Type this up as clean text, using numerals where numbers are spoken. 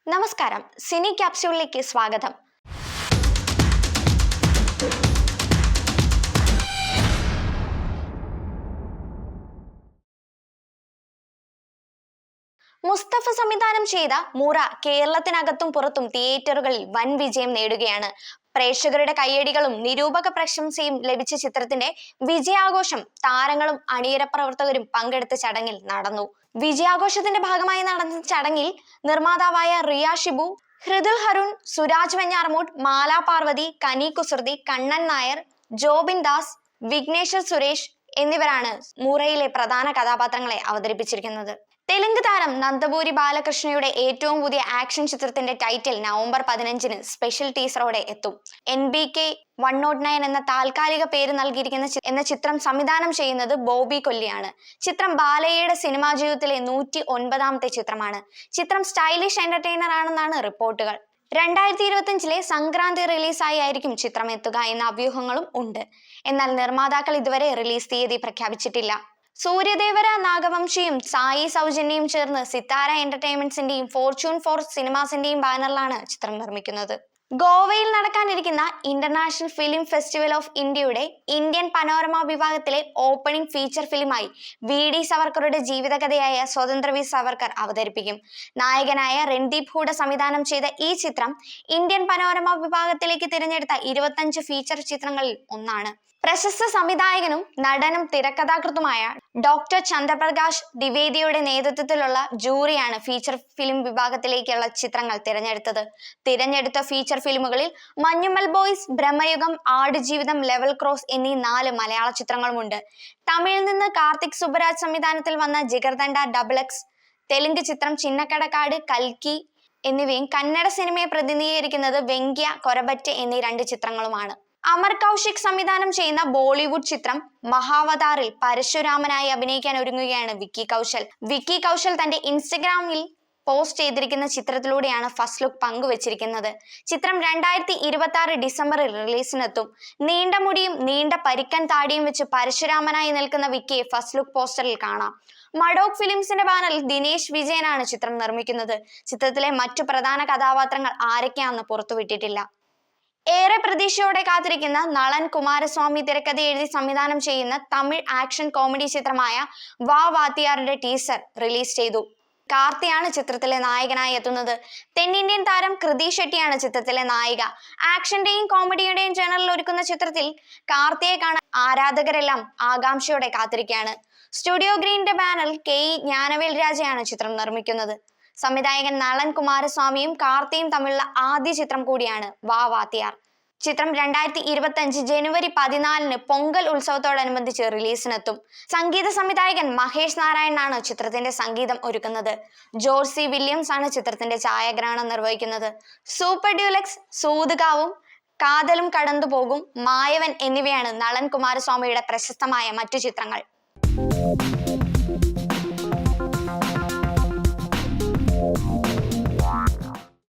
നമസ്കാരം, സിനി ക്യാപ്സ്യൂളിലേക്ക് സ്വാഗതം. മുസ്തഫ സംവിധാനം ചെയ്ത മുറ കേരളത്തിനകത്തും പുറത്തും തിയേറ്ററുകളിൽ വൻ വിജയം നേടുകയാണ്. പ്രേക്ഷകരുടെ കയ്യടികളും നിരൂപക പ്രശംസയും ലഭിച്ച ചിത്രത്തിന്റെ വിജയാഘോഷം താരങ്ങളും അണിയറ പ്രവർത്തകരും പങ്കെടുത്ത ചടങ്ങിൽ നടന്നു. വിജയാഘോഷത്തിന്റെ ഭാഗമായി നടന്ന ചടങ്ങിൽ നിർമ്മാതാവായ റിയ ഷിബു, ഹൃദുൽ ഹരുൺ, സുരാജ് വെഞ്ഞാറമൂട്, മാല പാർവതി, കനി കുസൃതി, കണ്ണൻ നായർ, ജോബിൻ ദാസ്, വിഘ്നേശ്വർ സുരേഷ് എന്നിവരാണ് മുറയിലെ പ്രധാന കഥാപാത്രങ്ങളെ അവതരിപ്പിച്ചിരിക്കുന്നത്. തെലുങ്ക് താരം നന്ദബൂരി ബാലകൃഷ്ണയുടെ ഏറ്റവും പുതിയ ആക്ഷൻ ചിത്രത്തിന്റെ ടൈറ്റിൽ നവംബർ 15-ന് സ്പെഷ്യൽ ടീസറോടെ എത്തും. NBK 109 എന്ന താൽക്കാലിക പേര് നൽകിയിരിക്കുന്ന ചിത്രം സംവിധാനം ചെയ്യുന്നത് ബോബി കൊല്ലിയാണ്. ചിത്രം ബാലയ്യയുടെ സിനിമാ ജീവിതത്തിലെ 109ാമത്തെ ചിത്രമാണ്. ചിത്രം സ്റ്റൈലിഷ് എന്റർടൈനർ ആണെന്നാണ് റിപ്പോർട്ടുകൾ. 2025-ലെ സംക്രാന്തി റിലീസായി ആയിരിക്കും ചിത്രം എത്തുക എന്ന അഭ്യൂഹങ്ങളും ഉണ്ട്. എന്നാൽ നിർമ്മാതാക്കൾ ഇതുവരെ റിലീസ് തീയതി പ്രഖ്യാപിച്ചിട്ടില്ല. സൂര്യദേവര നാഗവംശിയും സായി സൗജന്യയും ചേർന്ന് സിത്താര എന്റർടൈൻമെന്റ്സിന്റെയും ഫോർച്യൂൺ 4 സിനിമാസിന്റെയും ബാനറിലാണ് ചിത്രം നിർമ്മിക്കുന്നത്. ഗോവയിൽ നടക്കാനിരിക്കുന്ന ഇന്റർനാഷണൽ ഫിലിം ഫെസ്റ്റിവൽ ഓഫ് ഇന്ത്യയുടെ ഇന്ത്യൻ പനോരമ വിഭാഗത്തിലെ ഓപ്പണിംഗ് ഫീച്ചർ ഫിലിമായി VD സവർക്കറുടെ ജീവിതകഥയായ സ്വതന്ത്രവീർ സവർക്കർ അവതരിപ്പിക്കും. നായകനായ രൺദീപ് ഹൂഡ സംവിധാനം ചെയ്ത ഈ ചിത്രം ഇന്ത്യൻ പനോരമ വിഭാഗത്തിലേക്ക് തിരഞ്ഞെടുത്ത 25 ഫീച്ചർ ചിത്രങ്ങളിൽ ഒന്നാണ്. പ്രശസ്ത സംവിധായകനും നടനും തിരക്കഥാകൃത്തുമായ ഡോക്ടർ ചന്ദ്രപ്രകാശ് ദ്വിവേദിയുടെ നേതൃത്വത്തിലുള്ള ജൂറിയാണ് ഫീച്ചർ ഫിലിം വിഭാഗത്തിലേക്കുള്ള ചിത്രങ്ങൾ തിരഞ്ഞെടുത്തത്. തിരഞ്ഞെടുത്ത ഫീച്ചർ ഫിലിമുകളിൽ Manjummel boys, Bramayugam, Aadujeevitham, level cross എന്നീ 4 മലയാള ചിത്രങ്ങളുമുണ്ട്. തമിഴിൽ നിന്ന് കാർത്തിക് സുബ്ബരാജ് സംവിധാനത്തിൽ വന്ന ജിഗർദണ്ഡ XX, തെലുങ്ക് ചിത്രം ചിന്നക്കടക്കാട്, കൽക്കി എന്നിവയും കന്നഡ സിനിമയെ പ്രതിനിധീകരിക്കുന്നത് വെങ്കിയ, കൊരബറ്റ് എന്നീ 2 ചിത്രങ്ങളുമാണ്. അമർ കൗശിക് സംവിധാനം ചെയ്യുന്ന ബോളിവുഡ് ചിത്രം മഹാവതാറിൽ പരശുരാമനായി അഭിനയിക്കാൻ ഒരുങ്ങുകയാണ് വിക്കി കൗശൽ. വിക്കി കൗശൽ തന്റെ ഇൻസ്റ്റഗ്രാമിൽ പോസ്റ്റ് ചെയ്തിരിക്കുന്ന ചിത്രത്തിലൂടെയാണ് ഫസ്റ്റ് ലുക്ക് പങ്കുവച്ചിരിക്കുന്നത്. ചിത്രം 2026 ഡിസംബറിൽ റിലീസിനെത്തും. നീണ്ട മുടിയും നീണ്ട പരിക്കൻ താടിയും വെച്ച് പരശുരാമനായി നിൽക്കുന്ന വിക്കിയെ ഫസ്റ്റ് ലുക്ക് പോസ്റ്ററിൽ കാണാം. മഡോക് ഫിലിംസിന്റെ ബാനറിൽ ദിനേശ് വിജയനാണ് ചിത്രം നിർമ്മിക്കുന്നത്. ചിത്രത്തിലെ മറ്റു പ്രധാന കഥാപാത്രങ്ങൾ ആരൊക്കെയാണെന്ന് പുറത്തുവിട്ടിട്ടില്ല. ഏറെ പ്രതീക്ഷയോടെ കാത്തിരിക്കുന്ന നളൻ കുമാരസ്വാമി തിരക്കഥ എഴുതി സംവിധാനം ചെയ്യുന്ന തമിഴ് ആക്ഷൻ കോമഡി ചിത്രമായ വാ വാത്തിയാറിന്റെ ടീസർ റിലീസ് ചെയ്തു. കാർത്തിയാണ് ചിത്രത്തിലെ നായകനായി എത്തുന്നത്. തെന്നിന്ത്യൻ താരം കൃതി ഷെട്ടിയാണ് ചിത്രത്തിലെ നായിക. ആക്ഷന്റെയും കോമഡിയുടെയും ജനറിൽ ഒരുക്കുന്ന ചിത്രത്തിൽ കാർത്തിയെ കാണാൻ ആരാധകരെല്ലാം ആകാംക്ഷയോടെ കാത്തിരിക്കുകയാണ്. സ്റ്റുഡിയോ ഗ്രീനിന്റെ ബാനറിൽ KE ജ്ഞാനവേൽ രാജയാണ് ചിത്രം നിർമ്മിക്കുന്നത്. സംവിധായകൻ നളൻ കുമാരസ്വാമിയും കാർത്തിയും തമ്മിലുള്ള ആദ്യ ചിത്രം കൂടിയാണ് വാ വാത്തിയാർ. ചിത്രം 2025 ജനുവരി 14-ന് പൊങ്കൽ ഉത്സവത്തോടനുബന്ധിച്ച് റിലീസിനെത്തും. സംഗീത സംവിധായകൻ മഹേഷ് നാരായണനാണ് ചിത്രത്തിന്റെ സംഗീതം ഒരുക്കുന്നത്. George C. വില്യംസ് ആണ് ചിത്രത്തിന്റെ ഛായാഗ്രഹണം നിർവഹിക്കുന്നത്. സൂപ്പർ ഡ്യൂലക്സ്, സൂതുകാവും, കാതലും കടന്നു പോകും, മായവൻ എന്നിവയാണ് നളൻ കുമാരസ്വാമിയുടെ പ്രശസ്തമായ മറ്റു ചിത്രങ്ങൾ.